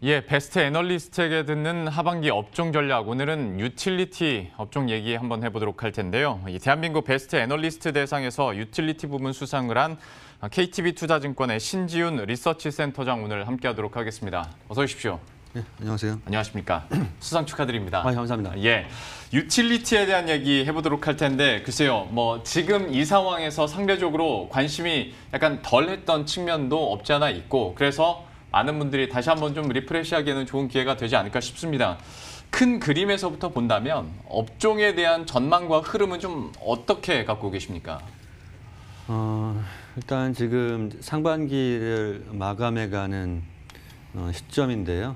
예, 베스트 애널리스트에게 듣는 하반기 업종 전략. 오늘은 유틸리티 업종 얘기 한번 해보도록 할 텐데요. 이 대한민국 베스트 애널리스트 대상에서 유틸리티 부문 수상을 한 KTB 투자증권의 신지훈 리서치 센터장 오늘 함께하도록 하겠습니다. 어서 오십시오. 네, 안녕하세요. 안녕하십니까. 수상 축하드립니다. 감사합니다. 예, 유틸리티에 대한 얘기 해보도록 할 텐데 글쎄요, 뭐 지금 이 상황에서 상대적으로 관심이 약간 덜했던 측면도 없지 않아 있고 그래서 많은 분들이 다시 한번 좀 리프레시하기에는 좋은 기회가 되지 않을까 싶습니다. 큰 그림에서부터 본다면 업종에 대한 전망과 흐름은 좀 어떻게 갖고 계십니까? 일단 지금 상반기를 마감해가는 시점인데요.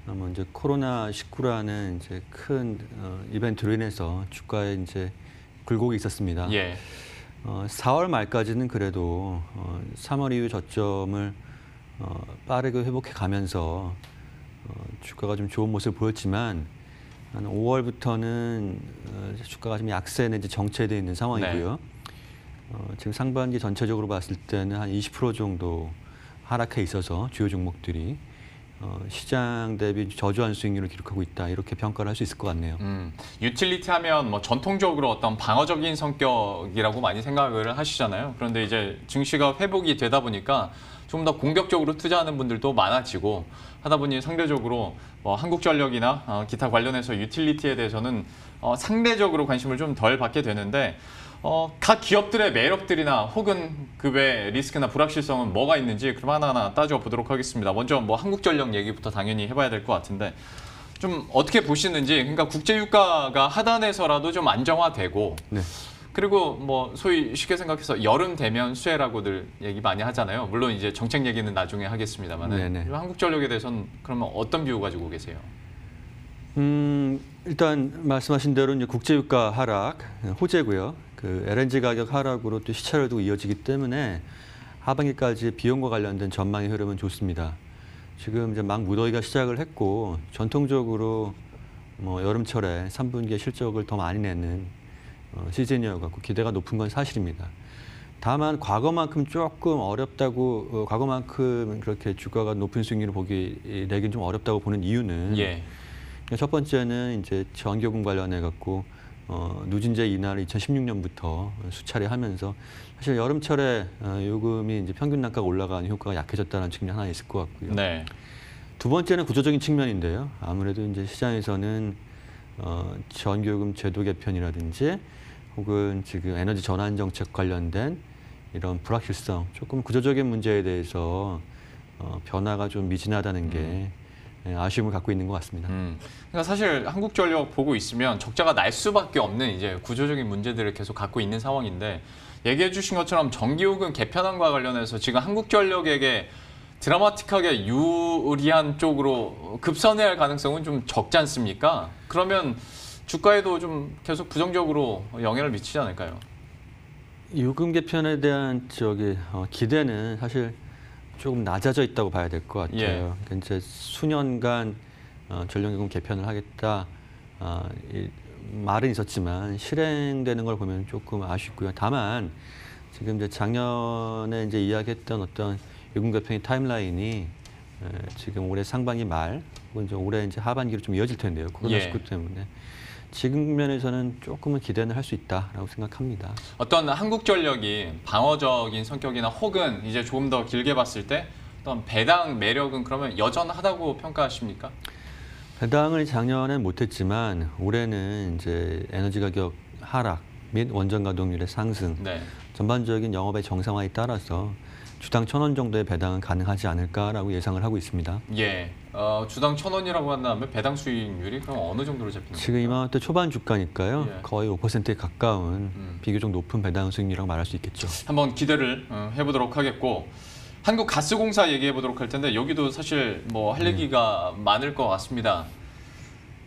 먼저 코로나19라는 이제 큰 이벤트로 인해서 주가에 이제 굴곡이 있었습니다. 예. 4월 말까지는 그래도 3월 이후 저점을 빠르게 회복해 가면서 주가가 좀 좋은 모습을 보였지만 한 5월부터는 주가가 좀 약세 내지 정체되어 있는 상황이고요. 네. 지금 상반기 전체적으로 봤을 때는 한 20% 정도 하락해 있어서 주요 종목들이 시장 대비 저조한 수익률을 기록하고 있다 이렇게 평가를 할 수 있을 것 같네요. 유틸리티 하면 뭐 전통적으로 어떤 방어적인 성격이라고 많이 생각을 하시잖아요. 그런데 이제 증시가 회복이 되다 보니까 좀 더 공격적으로 투자하는 분들도 많아지고 하다 보니 상대적으로 한국전력이나 기타 관련해서 유틸리티에 대해서는 상대적으로 관심을 좀 덜 받게 되는데 각 기업들의 매력들이나 혹은 그 외 리스크나 불확실성은 뭐가 있는지 그럼 하나하나 따져보도록 하겠습니다. 먼저 뭐 한국전력 얘기부터 당연히 해봐야 될 것 같은데 좀 어떻게 보시는지, 그러니까 국제유가가 하단에서라도 좀 안정화되고 네. 그리고 뭐 소위 쉽게 생각해서 여름 되면 수혜라고들 얘기 많이 하잖아요. 물론 이제 정책 얘기는 나중에 하겠습니다만 한국전력에 대해서는 그러면 어떤 뷰 가지고 계세요? 일단 말씀하신 대로 이제 국제유가 하락 호재고요. 그 LNG 가격 하락으로 또 시차를 두고 이어지기 때문에 하반기까지 비용과 관련된 전망의 흐름은 좋습니다. 지금 이제 막 무더위가 시작을 했고 전통적으로 뭐 여름철에 3분기에 실적을 더 많이 내는 시즌이어서 기대가 높은 건 사실입니다. 다만 과거만큼 조금 어렵다고 과거만큼 그렇게 주가가 높은 수익률을 내긴 좀 어렵다고 보는 이유는 첫 번째는 이제 전기요금 관련해 갖고 누진제 인하를 2016년부터 수차례 하면서 사실 여름철에 요금이 이제 평균 단가가 올라가는 효과가 약해졌다는 측면이 하나 있을 것 같고요. 네. 두 번째는 구조적인 측면인데요. 아무래도 이제 시장에서는 전기요금 제도 개편이라든지 혹은 지금 에너지 전환 정책 관련된 이런 불확실성, 조금 구조적인 문제에 대해서 변화가 좀 미진하다는 게 아쉬움을 갖고 있는 것 같습니다. 그러니까 사실 한국전력 보고 있으면 적자가 날 수밖에 없는 이제 구조적인 문제들을 계속 갖고 있는 상황인데 얘기해 주신 것처럼 전기요금 개편안과 관련해서 지금 한국전력에게 드라마틱하게 유리한 쪽으로 급선회할 할 가능성은 좀 적지 않습니까? 그러면 주가에도 좀 계속 부정적으로 영향을 미치지 않을까요? 요금 개편에 대한 기대는 사실 조금 낮아져 있다고 봐야 될 것 같아요. 그러니까 이제 수년간 전력요금 개편을 하겠다 말은 있었지만 실행되는 걸 보면 조금 아쉽고요. 다만 지금 이제 작년에 이제 이야기했던 어떤 요금 개편의 타임라인이 지금 올해 상반기 말 혹은 올해 이제 하반기로 좀 이어질 텐데요. 코로나19 때문에. 지금 면에서는 조금은 기대는 할 수 있다라고 생각합니다. 어떤 한국전력이 방어적인 성격이나 혹은 이제 조금 더 길게 봤을 때 어떤 배당 매력은 그러면 여전하다고 평가하십니까? 배당을 작년에 못했지만 올해는 이제 에너지 가격 하락 및 원전 가동률의 상승, 전반적인 영업의 정상화에 따라서 주당 1,000원 정도의 배당은 가능하지 않을까라고 예상을 하고 있습니다. 주당 1,000원이라고 한다면 배당 수익률이 그럼 어느 정도로 잡힙니까? 지금 이맘때 초반 주가니까요. 거의 5%에 가까운 비교적 높은 배당 수익률이라고 말할 수 있겠죠. 한번 기대를 해보도록 하겠고 한국가스공사 얘기해보도록 할 텐데 여기도 사실 뭐 할 얘기가 많을 것 같습니다.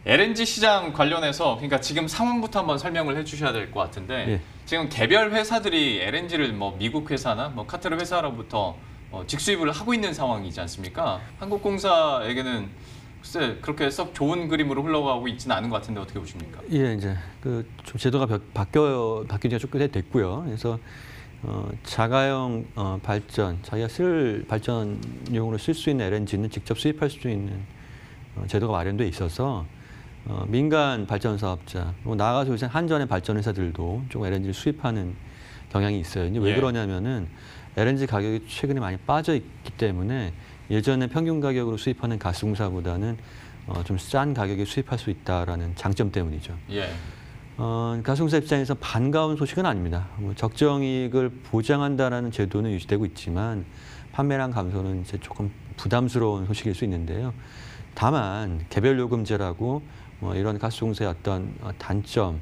LNG 시장 관련해서 그러니까 지금 상황부터 한번 설명을 해주셔야 될 것 같은데 지금 개별 회사들이 LNG를 뭐 미국 회사나 뭐 카타르 회사로부터 직수입을 하고 있는 상황이지 않습니까? 한국공사에게는 글쎄 그렇게 썩 좋은 그림으로 흘러가고 있지는 않은 것 같은데 어떻게 보십니까? 이제 좀 제도가 바뀐 지가 좀 꽤 됐고요. 그래서 자가용 발전, 자기가 발전용으로 쓸 수 있는 LNG는 직접 수입할 수 있는 제도가 마련돼 있어서 민간 발전 사업자, 나아가서 요새 한전의 발전 회사들도 좀 LNG를 수입하는 경향이 있어요. 이제 왜 예. 그러냐면은 LNG 가격이 최근에 많이 빠져 있기 때문에 예전에 평균 가격으로 수입하는 가스공사보다는 좀 싼 가격에 수입할 수 있다라는 장점 때문이죠. 예. 가스공사 입장에서 반가운 소식은 아닙니다. 적정이익을 보장한다라는 제도는 유지되고 있지만 판매량 감소는 이제 조금 부담스러운 소식일 수 있는데요. 다만 개별 요금제라고 이런 가스공사의 어떤 단점,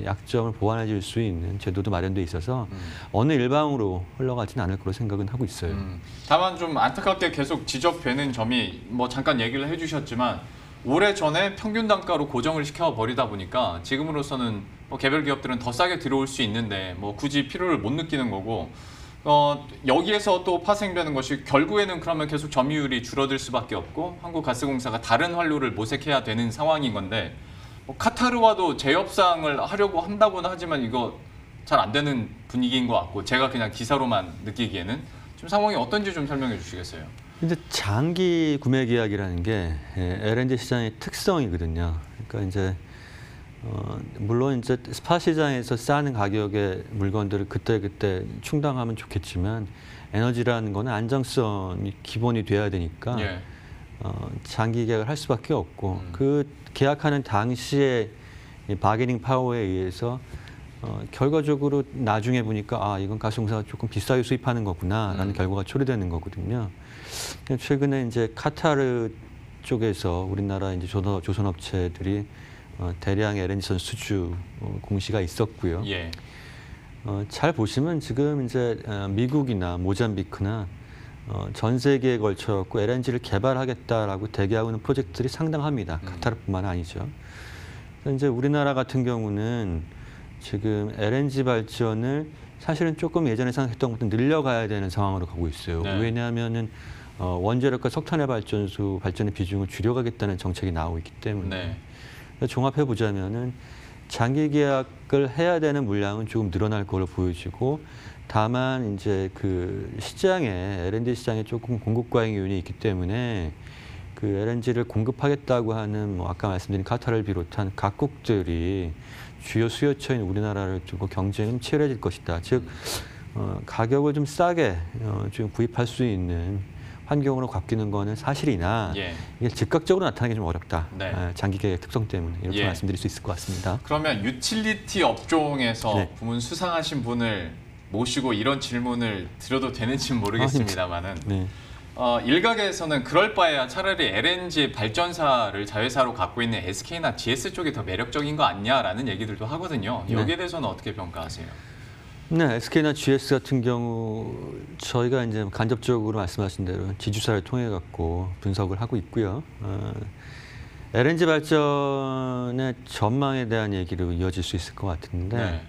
약점을 보완해 줄 수 있는 제도도 마련돼 있어서 어느 일방으로 흘러가지는 않을 거로 생각은 하고 있어요. 다만 좀 안타깝게 계속 지적되는 점이 뭐 잠깐 얘기를 해주셨지만 오래 전에 평균 단가로 고정을 시켜버리다 보니까 지금으로서는 뭐 개별 기업들은 더 싸게 들어올 수 있는데 뭐 굳이 필요를 못 느끼는 거고 여기에서 또 파생되는 것이 결국에는 그러면 계속 점유율이 줄어들 수밖에 없고 한국가스공사가 다른 활로를 모색해야 되는 상황인 건데 뭐 카타르와도 재협상을 하려고 한다고는 하지만 이거 잘 안 되는 분위기인 것 같고 제가 그냥 기사로만 느끼기에는 좀 상황이 어떤지 좀 설명해 주시겠어요? 이제 장기 구매 계약이라는 게 LNG 시장의 특성이거든요. 그러니까 이제 물론 이제 스팟 시장에서 싸는 가격의 물건들을 그때그때 충당하면 좋겠지만 에너지라는 거는 안정성이 기본이 돼야 되니까 예. 장기 계약을 할 수밖에 없고 그 계약하는 당시에 바게닝 파워에 의해서 결과적으로 나중에 보니까 이건 가스공사가 조금 비싸게 수입하는 거구나라는 결과가 초래되는 거거든요. 최근에 이제 카타르 쪽에서 우리나라 이제 조선업체들이 대량 LNG 수주 공시가 있었고요. 예. 잘 보시면 지금 이제 미국이나 모잠비크나 전 세계에 걸쳐갖고 LNG를 개발하겠다라고 대기하고 있는 프로젝트들이 상당합니다. 카타르뿐만 아니죠. 그래서 이제 우리나라 같은 경우는 지금 LNG 발전을 사실은 조금 예전에 생각했던 것보다 늘려가야 되는 상황으로 가고 있어요. 네. 왜냐하면은 원자력과 석탄의 발전소 발전의 비중을 줄여가겠다는 정책이 나오고 있기 때문에 종합해 보자면은 장기 계약을 해야 되는 물량은 조금 늘어날 걸로 보여지고 다만 이제 그 시장에 LNG 시장에 조금 공급 과잉 요인이 있기 때문에 그 LNG를 공급하겠다고 하는 뭐 아까 말씀드린 카타르를 비롯한 각국들이 주요 수요처인 우리나라를 두고 경쟁은 치열해질 것이다. 즉 가격을 좀 싸게 좀 구입할 수 있는 환경으로 바뀌는 거는 사실이나 이게 즉각적으로 나타나기 좀 어렵다. 네. 장기 계획 특성 때문에 이렇게 말씀드릴 수 있을 것 같습니다. 그러면 유틸리티 업종에서 네. 부문 수상하신 분을 모시고 이런 질문을 드려도 되는지는 모르겠습니다만은 네. 일각에서는 그럴 바에야 차라리 LNG 발전사를 자회사로 갖고 있는 SK나 GS 쪽이 더 매력적인 거 아니냐라는 얘기들도 하거든요. 여기에 대해서는 어떻게 평가하세요? 네, SK나 GS 같은 경우 저희가 이제 간접적으로 말씀하신 대로 지주사를 통해 갖고 분석을 하고 있고요. LNG 발전의 전망에 대한 얘기로 이어질 수 있을 것 같은데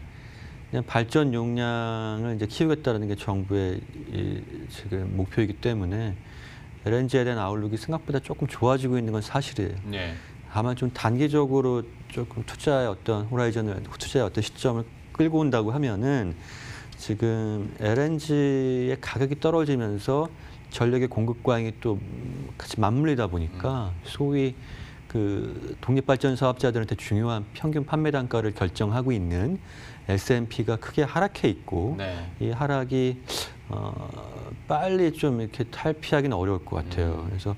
그냥 발전 용량을 이제 키우겠다는 게 정부의 지금 목표이기 때문에 LNG에 대한 아웃룩이 생각보다 조금 좋아지고 있는 건 사실이에요. 다만 좀 단기적으로 조금 투자의 어떤 호라이즌을 투자의 어떤 시점을 끌고 온다고 하면은 지금 LNG의 가격이 떨어지면서 전력의 공급 과잉이 또 같이 맞물리다 보니까 소위 그 독립발전 사업자들한테 중요한 평균 판매 단가를 결정하고 있는 S&P가 크게 하락해 있고 이 하락이 빨리 좀 이렇게 탈피하기는 어려울 것 같아요. 그래서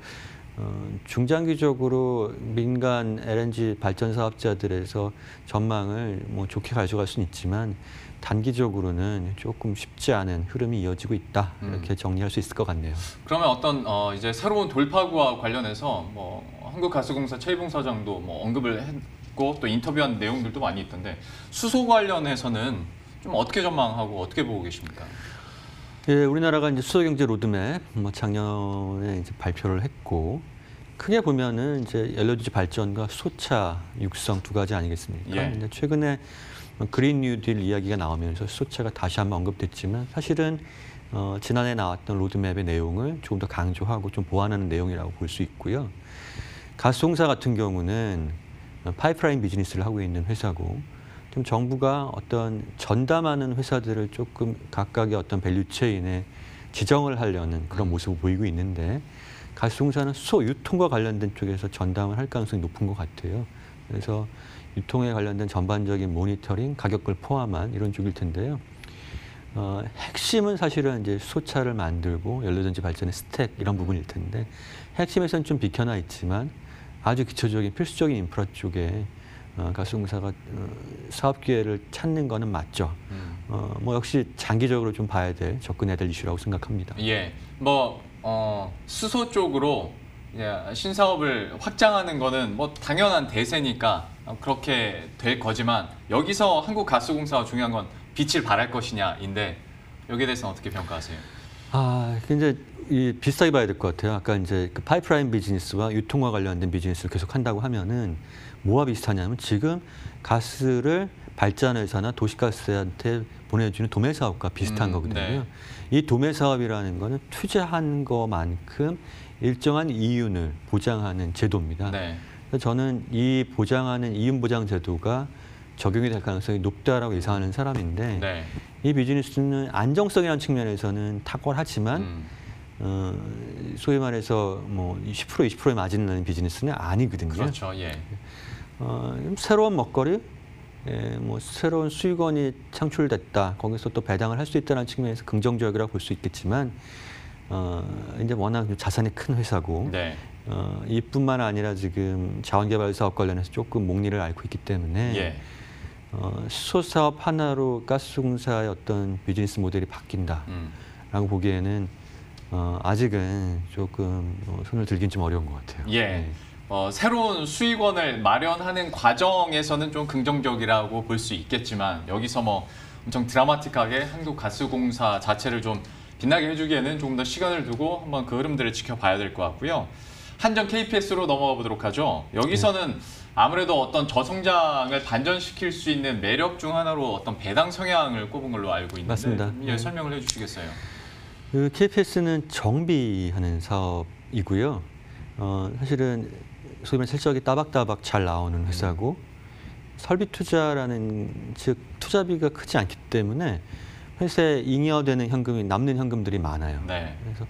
중장기적으로 민간 LNG 발전 사업자들에서 전망을 뭐 좋게 가져갈 수는 있지만 단기적으로는 조금 쉽지 않은 흐름이 이어지고 있다 이렇게 정리할 수 있을 것 같네요. 그러면 어떤 이제 새로운 돌파구와 관련해서 뭐 한국가스공사 최이봉 사장도 뭐 언급을 했고 또 인터뷰한 내용들도 많이 있던데 수소 관련해서는 좀 어떻게 전망하고 어떻게 보고 계십니까? 예, 우리나라가 이제 수소 경제 로드맵 뭐 작년에 이제 발표를 했고 크게 보면은 이제 LNG 발전과 수소차 육성 두 가지 아니겠습니까? 근데 최근에 그린 뉴딜 이야기가 나오면서 수소차가 다시 한번 언급됐지만 사실은 지난해 나왔던 로드맵의 내용을 조금 더 강조하고 좀 보완하는 내용이라고 볼 수 있고요. 가스공사 같은 경우는 파이프라인 비즈니스를 하고 있는 회사고 좀 정부가 어떤 전담하는 회사들을 조금 각각의 어떤 밸류체인에 지정을 하려는 그런 모습을 보이고 있는데 가스공사는 수소 유통과 관련된 쪽에서 전담을 할 가능성이 높은 것 같아요. 그래서 유통에 관련된 전반적인 모니터링, 가격을 포함한 이런 쪽일 텐데요. 핵심은 사실은 이제 수소차를 만들고 연료전지 발전의 스택 이런 부분일 텐데 핵심에서는 좀 비켜나 있지만 아주 기초적인 필수적인 인프라 쪽에 가스공사가 사업 기회를 찾는 거는 맞죠. 뭐 역시 장기적으로 좀 봐야 될 접근해야 될 이슈라고 생각합니다. 예, 뭐 수소 쪽으로 신사업을 확장하는 거는 뭐 당연한 대세니까 그렇게 될 거지만 여기서 한국가스공사가 중요한 건 빛을 발할 것이냐인데 여기에 대해서는 어떻게 평가하세요? 이제 비슷하게 봐야 될 것 같아요. 아까 이제 그 파이프라인 비즈니스와 유통과 관련된 비즈니스를 계속 한다고 하면은 뭐와 비슷하냐면 지금 가스를 발전회사나 도시가스한테 보내주는 도매 사업과 비슷한 거거든요. 네. 이 도매 사업이라는 거는 투자한 것만큼 일정한 이윤을 보장하는 제도입니다. 네. 그래서 저는 이 보장하는 이윤 보장 제도가 적용이 될 가능성이 높다라고 예상하는 사람인데 네. 이 비즈니스는 안정성이라는 측면에서는 탁월하지만 소위 말해서 뭐 10% 20%의 마진을 내는 비즈니스는 아니거든요. 그렇죠. 예. 새로운 먹거리, 뭐 새로운 수익원이 창출됐다. 거기서 또 배당을 할 수 있다는 측면에서 긍정적이라고 볼 수 있겠지만 이제 워낙 자산이 큰 회사고 네. 이뿐만 아니라 지금 자원개발 사업 관련해서 조금 목리를 앓고 있기 때문에 예. 수소 사업 하나로 가스공사의 어떤 비즈니스 모델이 바뀐다라고 보기에는 아직은 조금 손을 들긴 좀 어려운 것 같아요. 예. 네. 새로운 수익원을 마련하는 과정에서는 좀 긍정적이라고 볼 수 있겠지만 여기서 뭐 엄청 드라마틱하게 한국가스공사 자체를 좀 빛나게 해주기에는 조금 더 시간을 두고 한번 그 흐름들을 지켜봐야 될 것 같고요. 한전 KPS로 넘어가 보도록 하죠. 여기서는 아무래도 어떤 저성장을 반전시킬 수 있는 매력 중 하나로 어떤 배당 성향을 꼽은 걸로 알고 있는데 맞습니다. 예, 설명을 해주시겠어요? 그 KPS는 정비하는 사업이고요. 사실은 소위 말해 실적이 따박따박 잘 나오는 회사고 설비 투자라는 즉 투자비가 크지 않기 때문에 회사에 잉여되는 현금이 남는 현금들이 많아요. 네. 그래서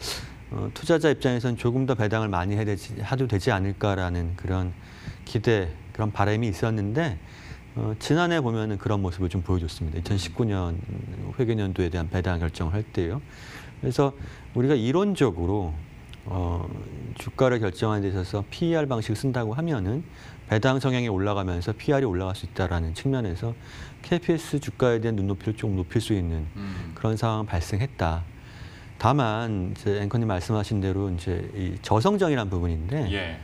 투자자 입장에서는 조금 더 배당을 많이 해도 되지 않을까라는 그런 기대, 그런 바람이 있었는데 지난해 보면은 그런 모습을 좀 보여줬습니다. 2019년 회계연도에 대한 배당 결정을 할 때요. 그래서 우리가 이론적으로 주가를 결정하는 데 있어서 PER 방식을 쓴다고 하면은 배당 성향이 올라가면서 PR이 올라갈 수 있다라는 측면에서 KPS 주가에 대한 눈높이를 조금 높일 수 있는 그런 상황 발생했다. 다만 이제 앵커님 말씀하신 대로 이제 이 저성장이라는 부분인데 예.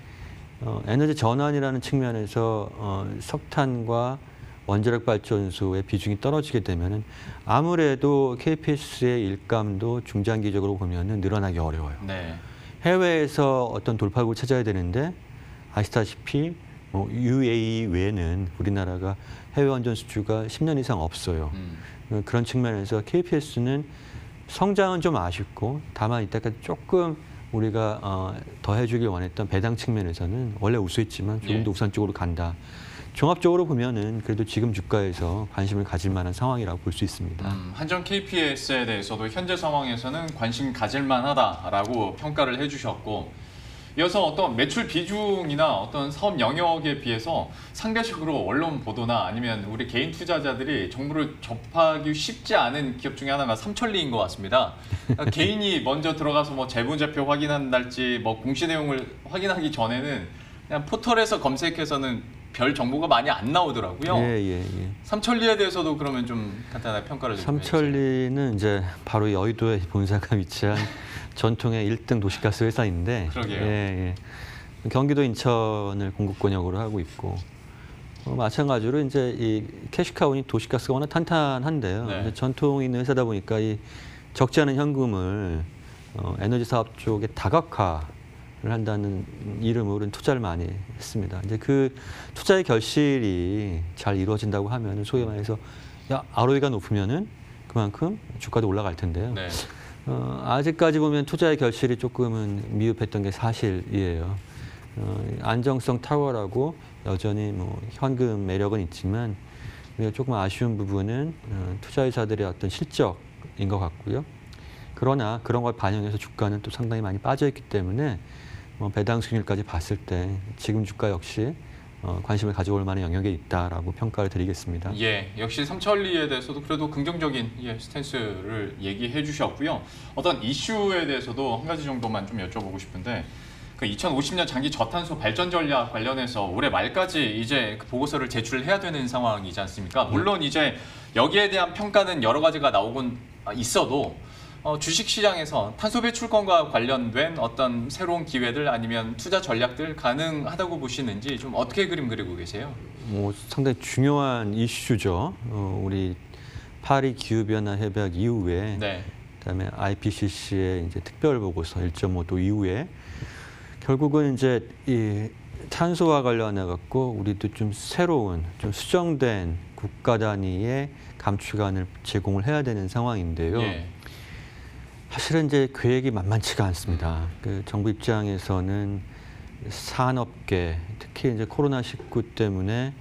에너지 전환이라는 측면에서 석탄과 원자력 발전소의 비중이 떨어지게 되면은 아무래도 KPS의 일감도 중장기적으로 보면은 늘어나기 어려워요. 네. 해외에서 어떤 돌파구를 찾아야 되는데 아시다시피 UAE 외에는 우리나라가 해외 원전 수주가 10년 이상 없어요. 그런 측면에서 KPS는 성장은 좀 아쉽고 다만 이때까지 조금 우리가 더 해주길 원했던 배당 측면에서는 원래 우수했지만 조금 더 우선 쪽으로 간다. 종합적으로 보면은 그래도 지금 주가에서 관심을 가질 만한 상황이라고 볼 수 있습니다. 한전 KPS에 대해서도 현재 상황에서는 관심 가질 만하다라고 평가를 해주셨고 이어서 어떤 매출 비중이나 어떤 사업 영역에 비해서 상대적으로 언론 보도나 아니면 우리 개인 투자자들이 정보를 접하기 쉽지 않은 기업 중에 하나가 삼천리인 것 같습니다. 그러니까 개인이 먼저 들어가서 뭐 재무제표 확인한달지 뭐 공시 내용을 확인하기 전에는 그냥 포털에서 검색해서는 별 정보가 많이 안 나오더라고요. 예. 삼천리에 대해서도 그러면 좀 간단하게 평가를 좀 해주세요. 삼천리는 이제 바로 여의도에 본사가 위치한 전통의 1등 도시가스 회사인데, 그러게요. 경기도 인천을 공급권역으로 하고 있고, 마찬가지로 이제 이 캐시카운이 도시가스가 워낙 탄탄한데요. 네. 이제 전통 있는 회사다 보니까 이 적지 않은 현금을 에너지 사업 쪽에 다각화를 한다는 이름으로 투자를 많이 했습니다. 이제 그 투자의 결실이 잘 이루어진다고 하면 소위 말해서 ROE가 높으면은 그만큼 주가도 올라갈 텐데요. 네. 아직까지 보면 투자의 결실이 조금은 미흡했던 게 사실이에요. 안정성 탁월하고 여전히 뭐 현금 매력은 있지만 우리가 조금 아쉬운 부분은 투자회사들의 어떤 실적인 것 같고요. 그러나 그런 걸 반영해서 주가는 또 상당히 많이 빠져있기 때문에 배당 수익률까지 봤을 때 지금 주가 역시 관심을 가져올 만한 영역에 있다라고 평가를 드리겠습니다. 예, 역시 삼천리에 대해서도 그래도 긍정적인 스탠스를 얘기해 주셨고요. 어떤 이슈에 대해서도 한 가지 정도만 좀 여쭤보고 싶은데 그 2050년 장기 저탄소 발전 전략 관련해서 올해 말까지 이제 그 보고서를 제출해야 되는 상황이지 않습니까? 물론 이제 여기에 대한 평가는 여러 가지가 나오곤 있어도 주식시장에서 탄소 배출권과 관련된 어떤 새로운 기회들 아니면 투자 전략들 가능하다고 보시는지 좀 어떻게 그림 그리고 계세요? 상당히 중요한 이슈죠. 우리 파리 기후변화 협약 이후에 네. 그다음에 IPCC의 이제 특별 보고서 1.5도 이후에 결국은 이제 이 탄소와 관련해 갖고 우리도 좀 새로운 좀 수정된 국가 단위의 감축안을 제공을 해야 되는 상황인데요. 예. 사실은 이제 계획이 만만치가 않습니다. 그 정부 입장에서는 산업계, 특히 이제 코로나19 때문에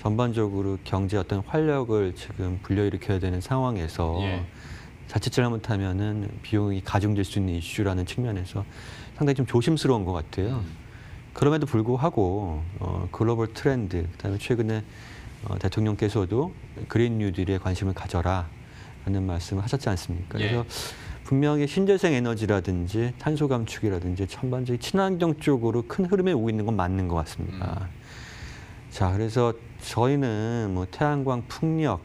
전반적으로 경제 어떤 활력을 지금 불러일으켜야 되는 상황에서 예. 자칫 잘못하면은 비용이 가중될 수 있는 이슈라는 측면에서 상당히 좀 조심스러운 것 같아요. 그럼에도 불구하고 글로벌 트렌드, 그다음에 최근에 대통령께서도 그린 뉴딜에 관심을 가져라 하는 말씀을 하셨지 않습니까? 예. 그래서 분명히 신재생 에너지라든지 탄소 감축이라든지 전반적인 친환경 쪽으로 큰 흐름에 오고 있는 건 맞는 것 같습니다. 자, 그래서 저희는 뭐 태양광, 풍력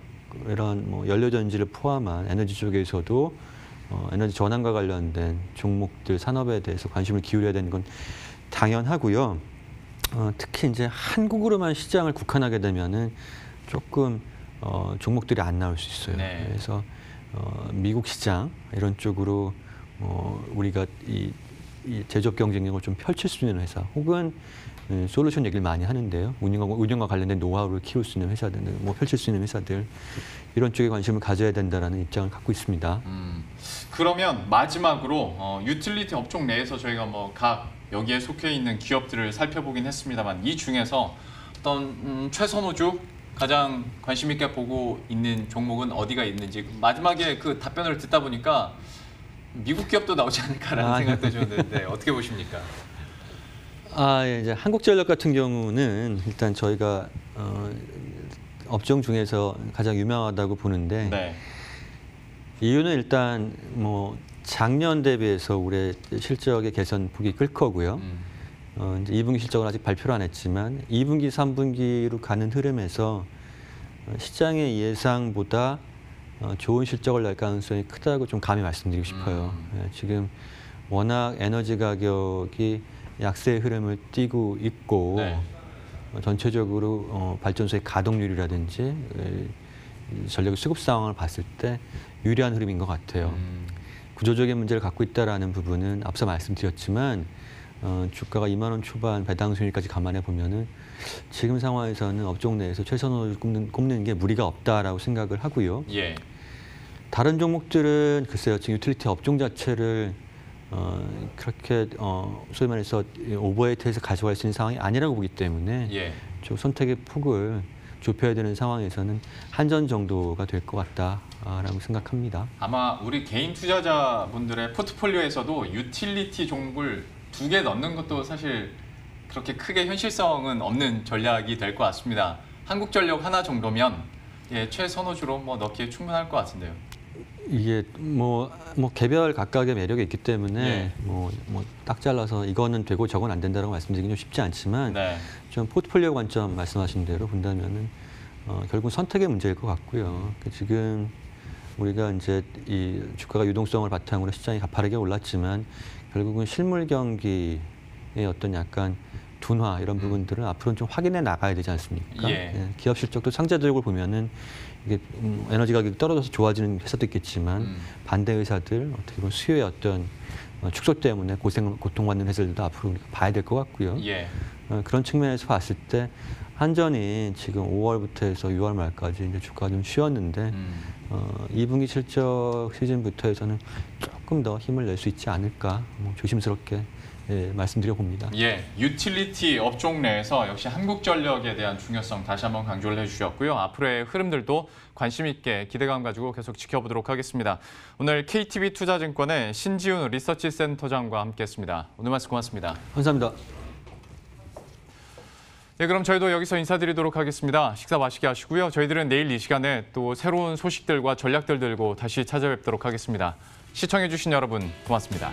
이런 뭐 연료전지를 포함한 에너지 쪽에서도 에너지 전환과 관련된 종목들 산업에 대해서 관심을 기울여야 되는 건 당연하고요. 특히 이제 한국으로만 시장을 국한하게 되면은 조금 종목들이 안 나올 수 있어요. 네. 그래서 미국 시장 이런 쪽으로 우리가 이 제조업 경쟁력을 좀 펼칠 수 있는 회사 혹은 솔루션 얘기를 많이 하는데요. 운영과 관련된 노하우를 키울 수 있는 회사들, 뭐 펼칠 수 있는 회사들 이런 쪽에 관심을 가져야 된다라는 입장을 갖고 있습니다. 그러면 마지막으로 유틸리티 업종 내에서 저희가 뭐 각 여기에 속해 있는 기업들을 살펴보긴 했습니다만 이 중에서 어떤 최선호주 가장 관심 있게 보고 있는 종목은 어디가 있는지 마지막에 그 답변을 듣다 보니까 미국 기업도 나오지 않을까라는 생각도 드는데 어떻게 보십니까? 예, 이제 한국전력 같은 경우는 일단 저희가 업종 중에서 가장 유명하다고 보는데 네. 이유는 일단 뭐 작년 대비해서 올해 실적의 개선 폭이 클 거고요. 이제 2분기 실적을 아직 발표를 안 했지만 2분기, 3분기로 가는 흐름에서 시장의 예상보다 좋은 실적을 낼 가능성이 크다고 좀 감히 말씀드리고 싶어요. 지금 워낙 에너지 가격이 약세의 흐름을 띠고 있고 네. 전체적으로 발전소의 가동률이라든지 전력 수급 상황을 봤을 때 유리한 흐름인 것 같아요. 구조적인 문제를 갖고 있다라는 부분은 앞서 말씀드렸지만 주가가 2만 원 초반 배당 수익까지 감안해 보면은 지금 상황에서는 업종 내에서 최선호를 꼽는 게 무리가 없다라고 생각을 하고요. 예. 다른 종목들은 글쎄요, 지금 유틸리티 업종 자체를 그렇게 소위 말해서 오버웨이트해서 가져갈 수 있는 상황이 아니라고 보기 때문에 예. 좀 선택의 폭을 좁혀야 되는 상황에서는 한전 정도가 될 것 같다라고 생각합니다. 아마 우리 개인 투자자분들의 포트폴리오에서도 유틸리티 종목을 2개 넣는 것도 사실 그렇게 크게 현실성은 없는 전략이 될 것 같습니다. 한국전력 하나 정도면 최선호주로 뭐 넣기에 충분할 것 같은데요. 이게 뭐 개별 각각의 매력이 있기 때문에 예. 딱 잘라서 이거는 되고 저건 안 된다라고 말씀드리기는 좀 쉽지 않지만 네. 좀 포트폴리오 관점 말씀하신 대로 본다면은 결국 선택의 문제일 것 같고요. 지금 우리가 이제 이 주가가 유동성을 바탕으로 시장이 가파르게 올랐지만 결국은 실물 경기의 어떤 약간 둔화 이런 부분들을 앞으로는 좀 확인해 나가야 되지 않습니까? 예. 기업 실적도 상자들을 보면은 이게 에너지 가격이 떨어져서 좋아지는 회사도 있겠지만 반대 회사들 어떻게 보면 수요의 어떤 축소 때문에 고통받는 회사들도 앞으로 우리가 봐야 될 것 같고요. 예. 그런 측면에서 봤을 때 한전이 지금 5월부터 해서 6월 말까지 이제 주가가 좀 쉬었는데 2분기 실적 시즌부터 해서는 조금 더 힘을 낼 수 있지 않을까 조심스럽게 말씀드려 봅니다. 예, 유틸리티 업종 내에서 역시 한국전력에 대한 중요성 다시 한번 강조를 해주셨고요. 앞으로의 흐름들도 관심 있게 기대감 가지고 계속 지켜보도록 하겠습니다. 오늘 KTB투자증권의 신지훈 리서치센터장과 함께했습니다. 오늘 말씀 고맙습니다. 감사합니다. 네, 그럼 저희도 여기서 인사드리도록 하겠습니다. 식사 맛있게 하시고요. 저희들은 내일 이 시간에 또 새로운 소식들과 전략들 들고 다시 찾아뵙도록 하겠습니다. 시청해주신 여러분 고맙습니다.